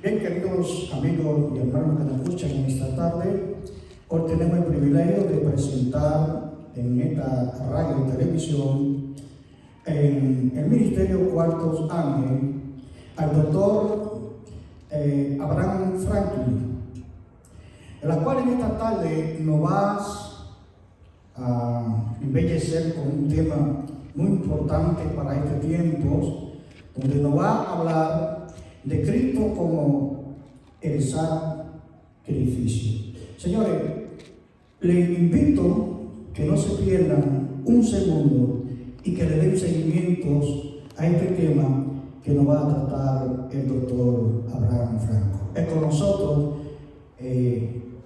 Bien, queridos amigos y hermanos que nos escuchan en esta tarde, hoy tenemos el privilegio de presentar en esta radio y televisión en el Ministerio Cuartos Ángel al doctor Abraham Franklin, en la cual en esta tarde nos va a embellecer con un tema muy importante para este tiempo, donde nos va a hablar de Cristo como el sacrificio. Señores, les invito que no se pierdan un segundo y que le den seguimientos a este tema que nos va a tratar el doctor Abraham Franco. Es con nosotros,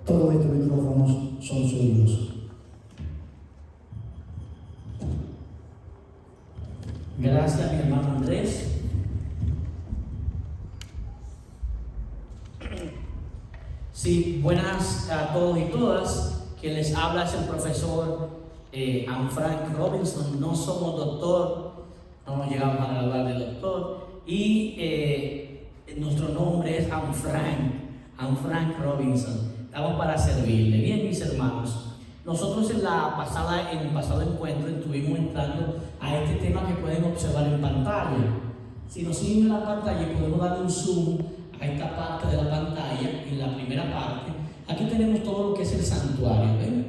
todos estos micrófonos son suyos. Gracias, mi hermano Andrés. Sí, buenas a todos y todas. Quien les habla es el profesor Anne Frank Robinson. No somos doctor, no nos llegamos a graduar de doctor. Y nuestro nombre es Anne Frank Robinson. Estamos para servirle. Bien, mis hermanos. Nosotros en el pasado encuentro estuvimos entrando a este tema que pueden observar en pantalla. Si nos siguen en la pantalla podemos darle un zoom a esta parte de la pantalla. En la primera parte, aquí tenemos todo lo que es el santuario, ¿ven?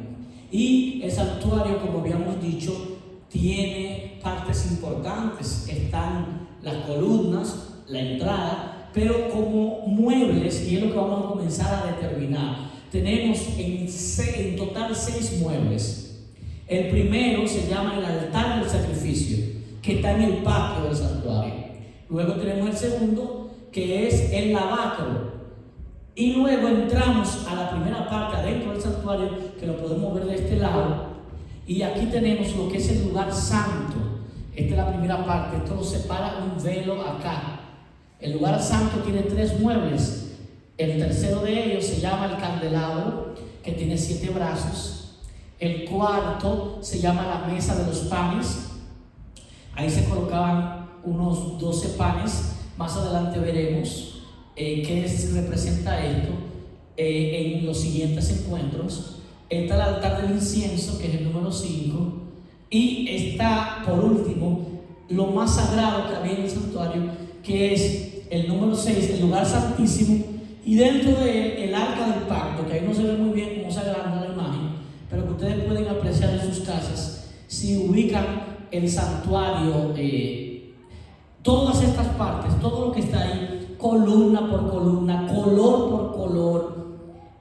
Y el santuario, como habíamos dicho, tiene partes importantes. Están las columnas, la entrada, pero como muebles, y es lo que vamos a comenzar a determinar. Tenemos en total 6 muebles. El primero se llama el altar del sacrificio, que está en el patio del santuario. Luego tenemos el segundo, que es el lavacro. Y luego entramos a la primera parte adentro del santuario, que lo podemos ver de este lado. Y aquí tenemos lo que es el lugar santo. Esta es la primera parte. Esto lo separa un velo acá. El lugar santo tiene 3 muebles. El tercero de ellos se llama el candelabro, que tiene 7 brazos. El cuarto se llama la mesa de los panes. Ahí se colocaban unos 12 panes. Más adelante veremos qué representa esto en los siguientes encuentros. Está el altar del incienso, que es el número 5. Y está, por último, lo más sagrado que había en el santuario, que es el número 6, el lugar santísimo. Y dentro de él, el arca del pacto, que ahí no se ve muy bien cómo se agranda la imagen, pero que ustedes pueden apreciar en sus casas, si ubican el santuario, todas estas partes, todo lo que está ahí, columna por columna, color por color,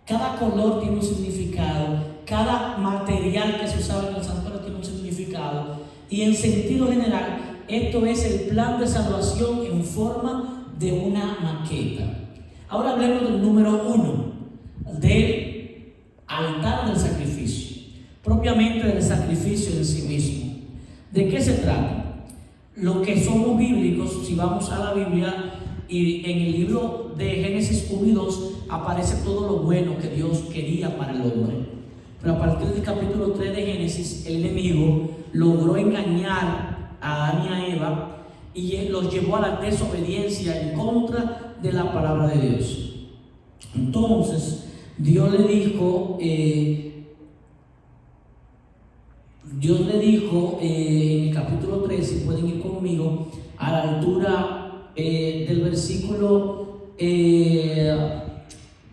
cada color tiene un significado, cada material que se usaba en el santuario tiene un significado, y en sentido general, esto es el plan de salvación en forma de una maqueta. Ahora hablemos del número 1, del altar del sacrificio, propiamente del sacrificio en sí mismo. ¿De qué se trata? Lo que somos bíblicos, si vamos a la Biblia, y en el libro de Génesis 1 y 2 aparece todo lo bueno que Dios quería para el hombre. Pero a partir del capítulo 3 de Génesis, el enemigo logró engañar a Adán y a Eva y los llevó a la desobediencia en contra de la palabra de Dios. Entonces Dios le dijo en el capítulo 3, si pueden ir conmigo a la altura del versículo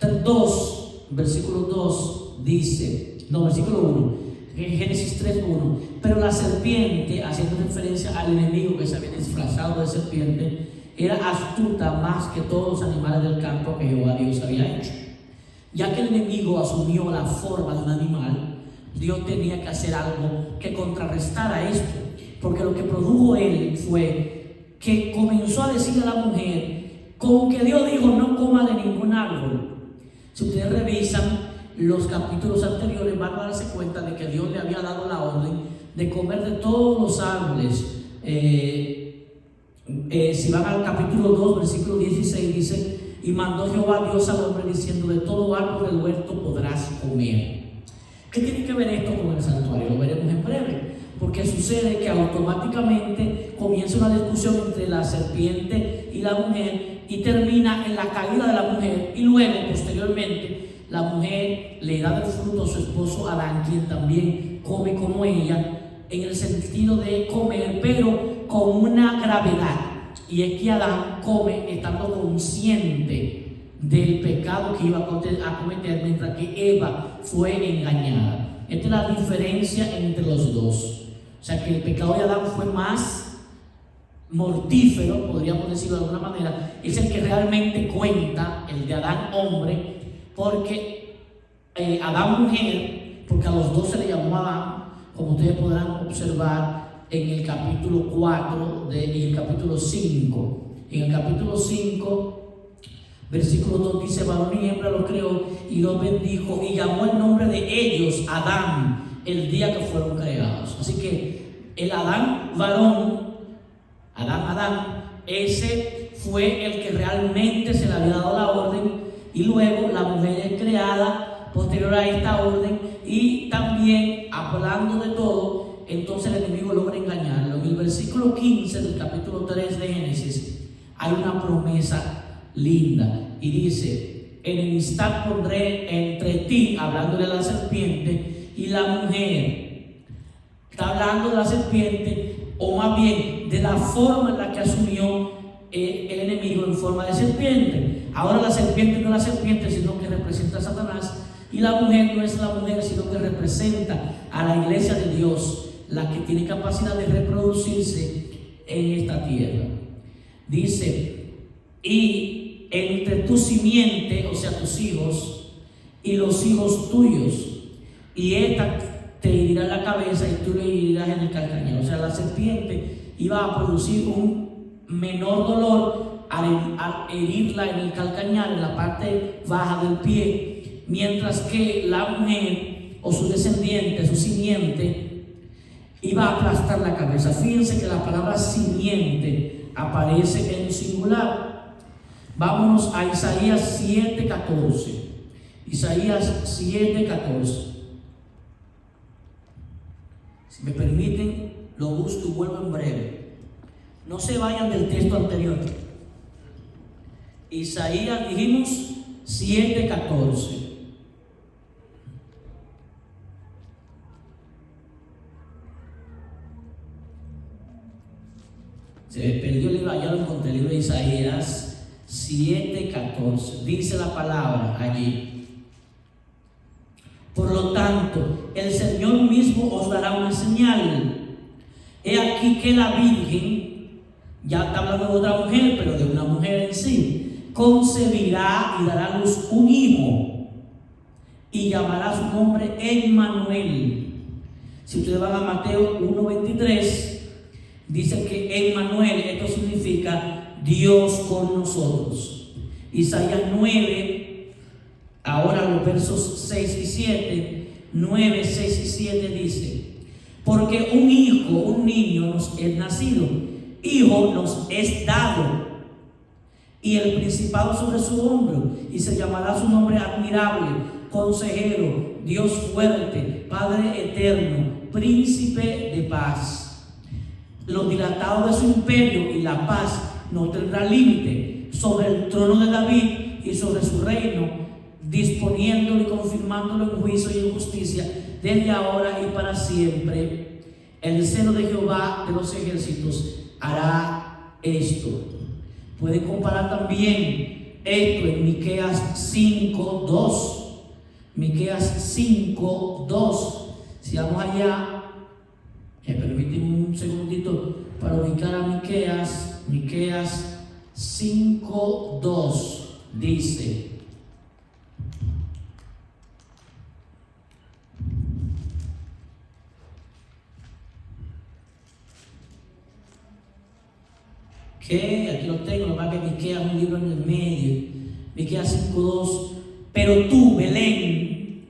2, versículo 2 dice, no, versículo 1, Génesis 3:1, pero la serpiente, haciendo referencia al enemigo que se había disfrazado de serpiente, era astuta más que todos los animales del campo que Jehová Dios había hecho. Ya que el enemigo asumió la forma de un animal, Dios tenía que hacer algo que contrarrestara esto, porque lo que produjo él fue que comenzó a decirle a la mujer, como que Dios dijo, no coma de ningún árbol. Si ustedes revisan los capítulos anteriores, van a darse cuenta de que Dios le había dado la orden de comer de todos los árboles. Si van al capítulo 2, versículo 16, dice, y mandó Jehová Dios al hombre diciendo, de todo árbol del huerto podrás comer. ¿Qué tiene que ver esto con el santuario? Lo veremos en breve, porque sucede que automáticamente comienza una discusión entre la serpiente y la mujer, y termina en la caída de la mujer, y luego, posteriormente, la mujer le da del fruto a su esposo Adán, quien también come como ella, en el sentido de comer, pero con una gravedad, y es que Adán come estando consciente del pecado que iba a cometer, mientras que Eva fue engañada. Esta es la diferencia entre los dos. O sea que el pecado de Adán fue más mortífero, podríamos decirlo de alguna manera, es el que realmente cuenta, el de Adán hombre, porque Adán mujer, porque a los dos se le llamó Adán, como ustedes podrán observar en el capítulo 4 y el capítulo 5. En el capítulo 5, versículo 2 dice: varón y hembra los creó y los bendijo, y llamó el nombre de ellos Adán el día que fueron creados. Así que el Adán varón, Adán, ese fue el que realmente se le había dado la orden, y luego la mujer es creada posterior a esta orden, y también hablando de todo, entonces el enemigo logra engañarlo. En el versículo 15 del capítulo 3 de Génesis hay una promesa linda y dice: enemistad pondré entre ti, hablándole a la serpiente, y la mujer. Está hablando de la serpiente, o más bien de la forma en la que asumió el enemigo en forma de serpiente. Ahora la serpiente no es la serpiente, sino que representa a Satanás, y la mujer no es la mujer, sino que representa a la iglesia de Dios, la que tiene capacidad de reproducirse en esta tierra. Dice: y entre tu simiente, o sea, tus hijos, y los hijos tuyos, y esta te herirá la cabeza y tú le herirás en el calcañar. O sea, la serpiente iba a producir un menor dolor al herirla en el calcañar, en la parte baja del pie, mientras que la mujer o su descendiente, su simiente, iba a aplastar la cabeza. Fíjense que la palabra simiente aparece en singular. Vámonos a Isaías 7:14. Isaías 7:14. Si me permiten, lo busco y vuelvo en breve. No se vayan del texto anterior. Isaías, dijimos, 7:14. Se me perdió el libro, ya lo encontré, el libro de Isaías 7:14. Dice la palabra allí: por lo tanto, el Señor mismo os dará una señal. He aquí que la Virgen, ya está hablando de otra mujer, pero de una mujer en sí, concebirá y dará a luz un hijo, y llamará su nombre Emmanuel. Si ustedes van a Mateo 1:23, dice que Emmanuel, esto significa Dios con nosotros. Isaías 9, ahora los versos 6 y 7, 9, 6 y 7 dice: porque un hijo, un niño nos es nacido, hijo nos es dado, y el principado sobre su hombro, y se llamará su nombre admirable, consejero, Dios fuerte, Padre eterno, príncipe de paz. Lo dilatado de su imperio y la paz no tendrá límite sobre el trono de David y sobre su reino, disponiéndolo y confirmándolo en juicio y en justicia desde ahora y para siempre. El celo de Jehová de los ejércitos hará esto. Pueden comparar también esto en Miqueas 5:2. Miqueas 5:2. Si vamos allá, me permiten un segundito para ubicar a Miqueas. Miqueas 5:2 dice: que aquí lo tengo, lo más que Miqueas un libro en el medio. Miqueas 5:2: pero tú, Belén,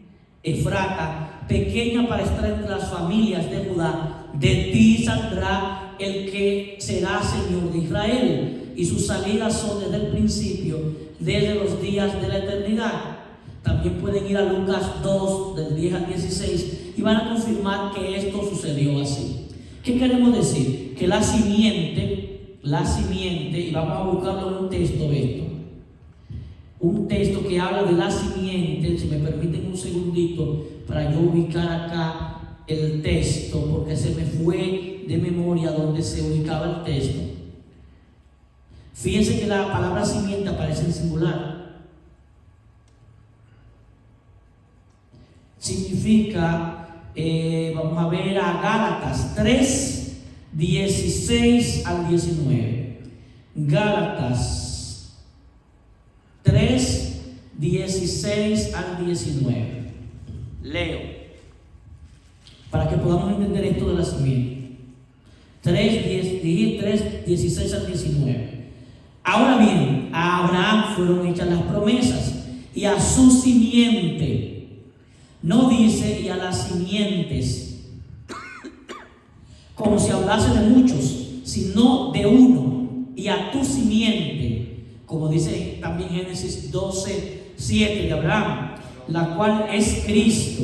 Efrata, pequeña para estar entre las familias de Judá, de ti saldrá el que será Señor de Israel, y sus salidas son desde el principio, desde los días de la eternidad. También pueden ir a Lucas 2, del 10 al 16, y van a confirmar que esto sucedió así. ¿Qué queremos decir? Que la simiente la simiente, y vamos a buscarlo en un texto de esto. Un texto que habla de la simiente. Si me permiten un segundito para yo ubicar acá el texto, porque se me fue de memoria donde se ubicaba el texto. Fíjense que la palabra simiente aparece en singular. Significa, vamos a ver a Gálatas 3, 16 al 19. Gálatas 3, 16 al 19. Leo, para que podamos entender esto de la simiente. 3, 16 al 19. Ahora bien, a Abraham fueron hechas las promesas, y a su simiente. No dice y a las simientes, como si hablase de muchos, sino de uno, y a tu simiente, como dice también Génesis 12, 7 de Abraham, la cual es Cristo.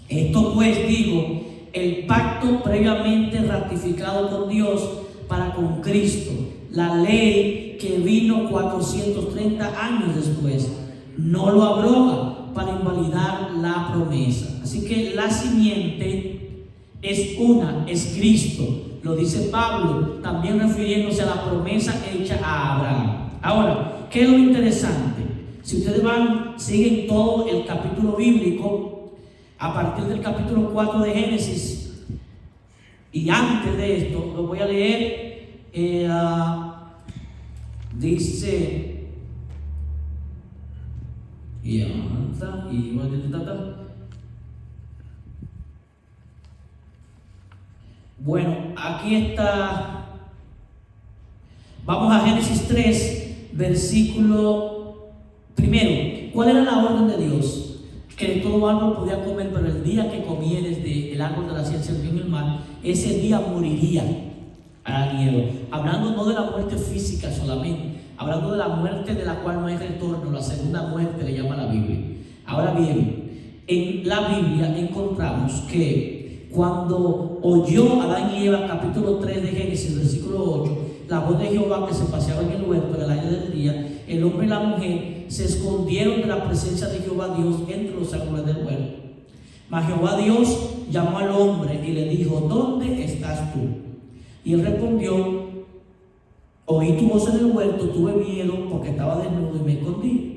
Esto pues digo, el pacto previamente ratificado con Dios para con Cristo, la ley que vino 430 años después, no lo abroga para invalidar la promesa. Así que la simiente es una, es Cristo. Lo dice Pablo, también refiriéndose a la promesa hecha a Abraham. Ahora, ¿qué es lo interesante? Si ustedes siguen todo el capítulo bíblico, a partir del capítulo 4 de Génesis, y antes de esto, lo voy a leer, dice, bueno, aquí está. Vamos a Génesis 3, versículo primero. ¿Cuál era la orden de Dios? Que de todo árbol podía comer, pero el día que comieres del árbol de la ciencia del bien y el mal, ese día moriría. Adán y Eva. Hablando no de la muerte física solamente, hablando de la muerte de la cual no hay retorno, la segunda muerte le llama la Biblia. Ahora bien, en la Biblia encontramos que cuando oyó Adán y Eva, capítulo 3 de Génesis, versículo 8, la voz de Jehová que se paseaba en el huerto en el aire del día, el hombre y la mujer se escondieron de la presencia de Jehová Dios entre los árboles del huerto. Mas Jehová Dios llamó al hombre y le dijo, ¿dónde estás tú? Y él respondió, oí tu voz en el huerto, tuve miedo porque estaba desnudo y me escondí.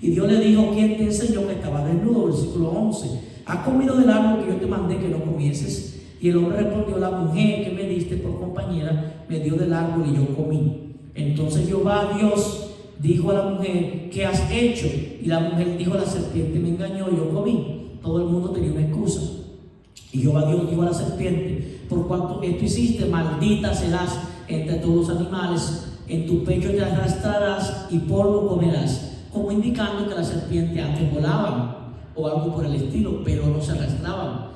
Y Dios le dijo, ¿quién te enseñó que estaba desnudo? Versículo 11. ¿Has comido del árbol que yo te mandé que no comieses? Y el hombre respondió, la mujer que me diste por compañera me dio del árbol y yo comí. Entonces Jehová Dios dijo a la mujer, ¿qué has hecho? Y la mujer dijo, la serpiente me engañó y yo comí. Todo el mundo tenía una excusa. Y Jehová Dios dijo a la serpiente, por cuanto esto hiciste, maldita serás entre todos los animales, en tu pecho te arrastrarás y polvo comerás, como indicando que la serpiente antes volaban o algo por el estilo, pero no se arrastraban.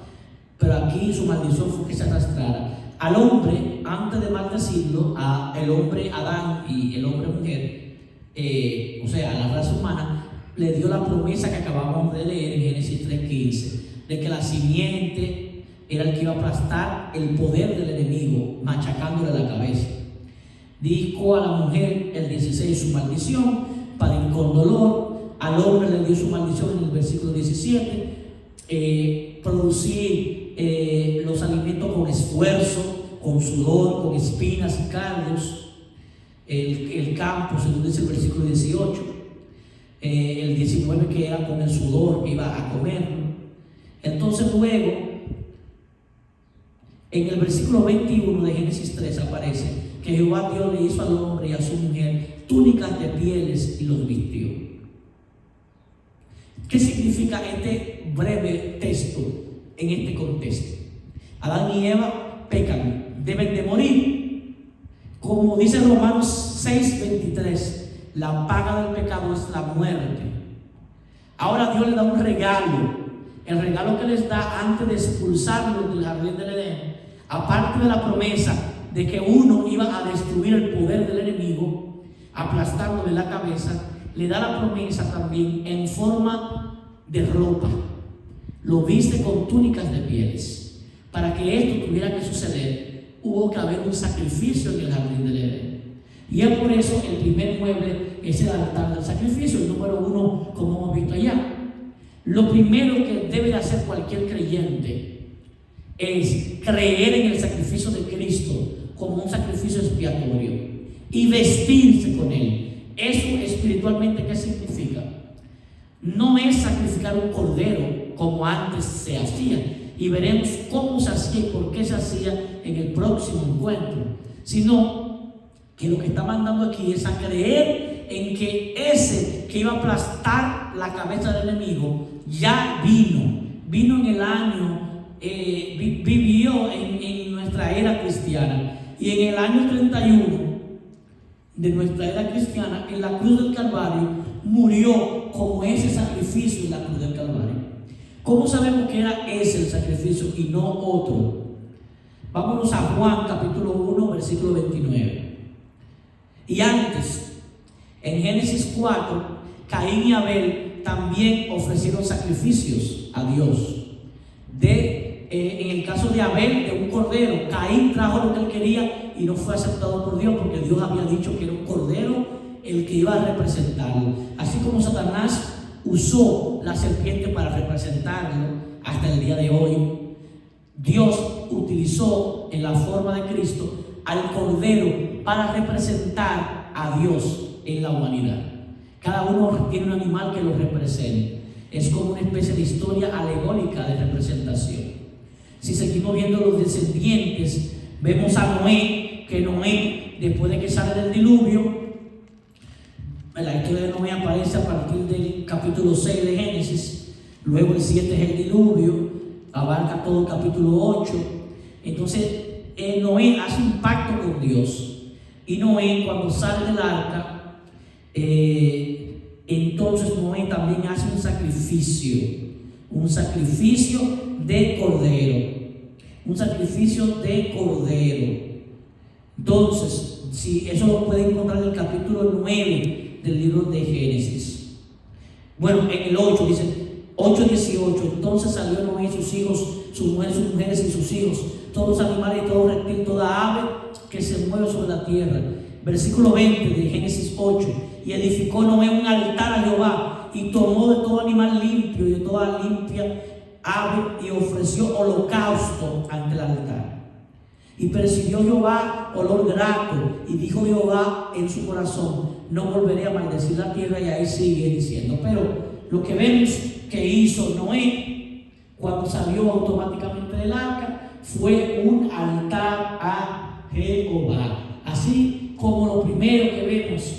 Pero aquí su maldición fue que se arrastrara. Al hombre, antes de maldecirlo, el hombre Adán y el hombre mujer, o sea, a la raza humana, le dio la promesa que acabamos de leer en Génesis 3:15, de que la simiente era el que iba a aplastar el poder del enemigo, machacándole la cabeza. Dijo a la mujer, el 16, su maldición, para ir con dolor. Al hombre le dio su maldición en el versículo 17, producir los alimentos con esfuerzo, con sudor, con espinas y cardos. El campo, según dice el versículo 18. El 19, que era con el sudor que iba a comerlo. Entonces luego, en el versículo 21 de Génesis 3 aparece que Jehová Dios le hizo al hombre y a su mujer túnicas de pieles y los vistió. ¿Qué significa este breve texto en este contexto? Adán y Eva pecan, deben de morir. Como dice Romanos 6:23, la paga del pecado es la muerte. Ahora Dios le da un regalo. El regalo que les da antes de expulsarlos del jardín del Edén, aparte de la promesa de que uno iba a destruir el poder del enemigo, aplastándole la cabeza, le da la promesa también en forma de ropa. Lo viste con túnicas de pieles. Para que esto tuviera que suceder, hubo que haber un sacrificio en el jardín del Edén. Y es por eso el primer mueble es el altar del sacrificio, el número 1, como hemos visto allá. Lo primero que debe de hacer cualquier creyente es creer en el sacrificio de Cristo como un sacrificio expiatorio y vestirse con él. Eso espiritualmente, ¿qué significa? No es sacrificar un cordero como antes se hacía, y veremos cómo se hacía y por qué se hacía en el próximo encuentro, sino que lo que está mandando aquí es a creer en que ese que iba a aplastar la cabeza del enemigo ya vino en el año, vivió en nuestra era cristiana, y en el año 31 de nuestra era cristiana, en la cruz del Calvario, murió como ese sacrificio en la cruz del Calvario. ¿Cómo sabemos que era ese el sacrificio y no otro? Vámonos a Juan capítulo 1, versículo 29. Y antes, en Génesis 4, Caín y Abel también ofrecieron sacrificios a Dios. En el caso de Abel, de un cordero, Caín trajo lo que él quería y no fue aceptado por Dios, porque Dios había dicho que era un cordero el que iba a representarlo. Así como Satanás usó la serpiente para representarlo hasta el día de hoy, Dios utilizó en la forma de Cristo al cordero para representar a Dios en la humanidad. Cada uno tiene un animal que lo representa. Es como una especie de historia alegórica de representación. Si seguimos viendo los descendientes, vemos a Noé, que Noé, después de que sale del diluvio, la historia de Noé aparece a partir del capítulo 6 de Génesis, luego el 7 es el diluvio, abarca todo el capítulo 8. Entonces Noé hace un pacto con Dios, y Noé, cuando sale del arca, entonces Noé también hace un sacrificio de cordero, Entonces, si eso lo pueden encontrar en el capítulo 9 del libro de Génesis. Bueno, en el 8 dice, 8:18, entonces salió Noé y sus hijos, sus mujeres y sus hijos, todos los animales y todo reptil, toda ave que se mueve sobre la tierra. Versículo 20 de Génesis 8, y edificó Noé un altar a Jehová, y tomó de todo animal limpio y de toda limpia ave, y ofreció holocausto ante el altar. Y percibió Jehová olor grato, y dijo Jehová en su corazón, no volveré a maldecir la tierra. Y ahí sigue diciendo. Pero lo que vemos que hizo Noé cuando salió automáticamente del arca fue un altar a Jehová. Así como lo primero que vemos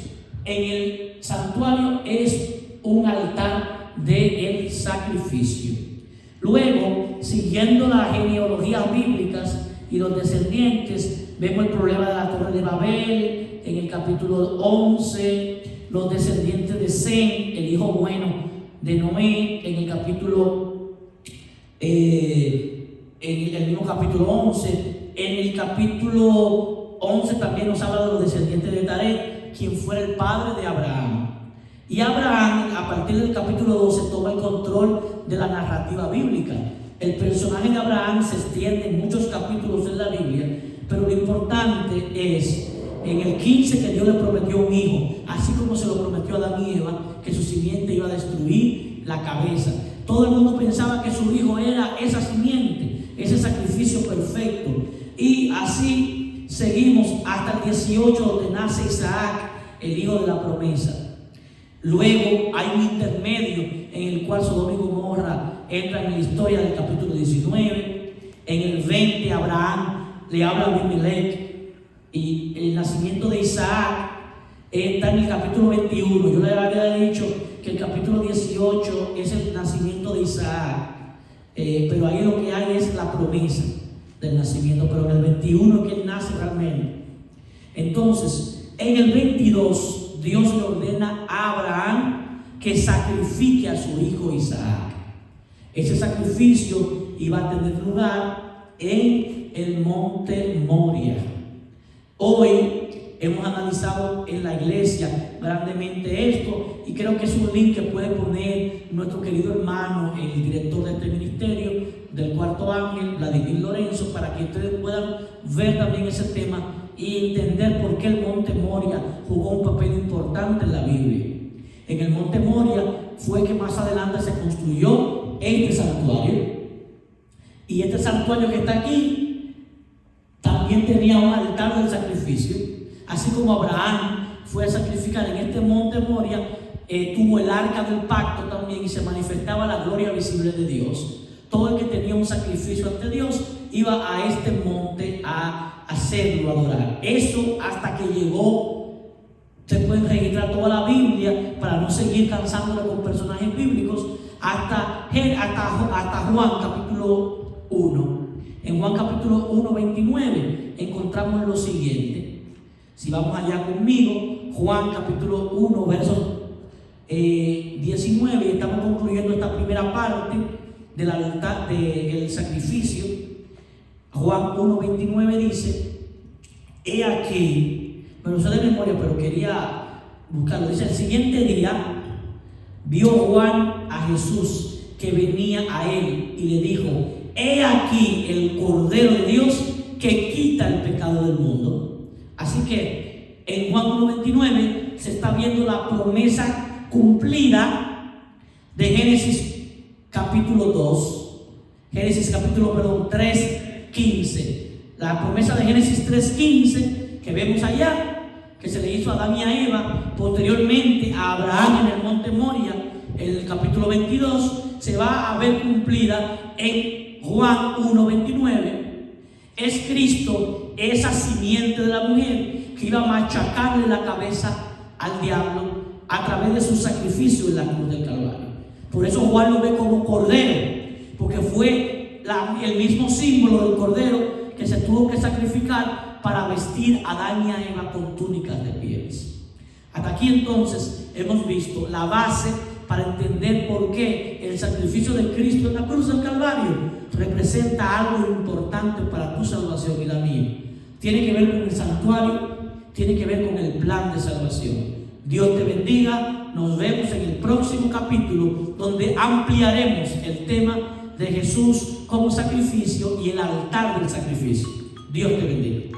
en el santuario es un altar del sacrificio. Luego, siguiendo las genealogías bíblicas y los descendientes, vemos el problema de la Torre de Babel en el capítulo 11, los descendientes de Sem, el hijo bueno de Noé, en el capítulo en el mismo capítulo 11. En el capítulo 11 también nos habla de los descendientes de Taré, quien fuera el padre de Abraham. Y Abraham, a partir del capítulo 12, toma el control de la narrativa bíblica. El personaje de Abraham se extiende en muchos capítulos en la Biblia, pero lo importante es en el 15 que Dios le prometió un hijo, así como se lo prometió a Adán y Eva, que su simiente iba a destruir la cabeza. Todo el mundo pensaba que su hijo era esa simiente, ese sacrificio perfecto. Y así seguimos hasta el 18, donde nace Isaac, el hijo de la promesa. Luego hay un intermedio en el cual Sodoma y Gomorra entra en la historia del capítulo 19. En el 20 Abraham le habla a Abimelech, y el nacimiento de Isaac está en el capítulo 21. Yo le había dicho que el capítulo 18 es el nacimiento de Isaac, pero ahí lo que hay es la promesa del nacimiento, pero en el 21 es que él nace realmente. Entonces, en el 22 Dios le ordena a Abraham que sacrifique a su hijo Isaac. Ese sacrificio iba a tener lugar en el monte Moria. Hoy hemos analizado en la iglesia grandemente esto, y creo que es un link que puede poner nuestro querido hermano, el director de este ministerio, del cuarto ángel, Vladimir Lorenzo, para que ustedes puedan ver también ese tema y entender por qué el monte Moria jugó un papel importante en la Biblia. En el monte Moria fue que más adelante se construyó este santuario, y este santuario que está aquí también tenía un altar del sacrificio. Así como Abraham fue a sacrificar en este monte Moria, tuvo el arca del pacto también y se manifestaba la gloria visible de Dios. Todo el que tenía un sacrificio ante Dios iba a este monte a hacerlo, a adorar. Eso hasta que llegó, se pueden registrar toda la Biblia para no seguir cansándole con personajes bíblicos, hasta Juan capítulo 1. En Juan capítulo 1, 29 encontramos lo siguiente. Si vamos allá conmigo, Juan capítulo 1, versos 19, y estamos concluyendo esta primera parte del altar del sacrificio. Juan 1, 29 dice: he aquí, me lo sé de memoria, pero quería buscarlo. Dice: el siguiente día vio Juan a Jesús que venía a él y le dijo: he aquí el Cordero de Dios que quita el pecado del mundo. Así que en Juan 1:29 se está viendo la promesa cumplida de Génesis capítulo 2, Génesis capítulo 3:15. La promesa de Génesis 3:15 que vemos allá, que se le hizo a Adán y a Eva, posteriormente a Abraham en el monte Moria, en el capítulo 22, se va a ver cumplida en Juan 1:29. Es Cristo, esa simiente de la mujer que iba a machacarle la cabeza al diablo a través de su sacrificio en la cruz del Calvario. Por eso Juan lo ve como cordero, porque fue el mismo símbolo del cordero que se tuvo que sacrificar para vestir a Adán y a Eva con túnicas de pieles. Hasta aquí entonces hemos visto la base para entender por qué el sacrificio de Cristo en la cruz del Calvario representa algo importante para tu salvación y la mía. Tiene que ver con el santuario, tiene que ver con el plan de salvación. Dios te bendiga. Nos vemos en el próximo capítulo, donde ampliaremos el tema de Jesús como sacrificio y el altar del sacrificio. Dios te bendiga.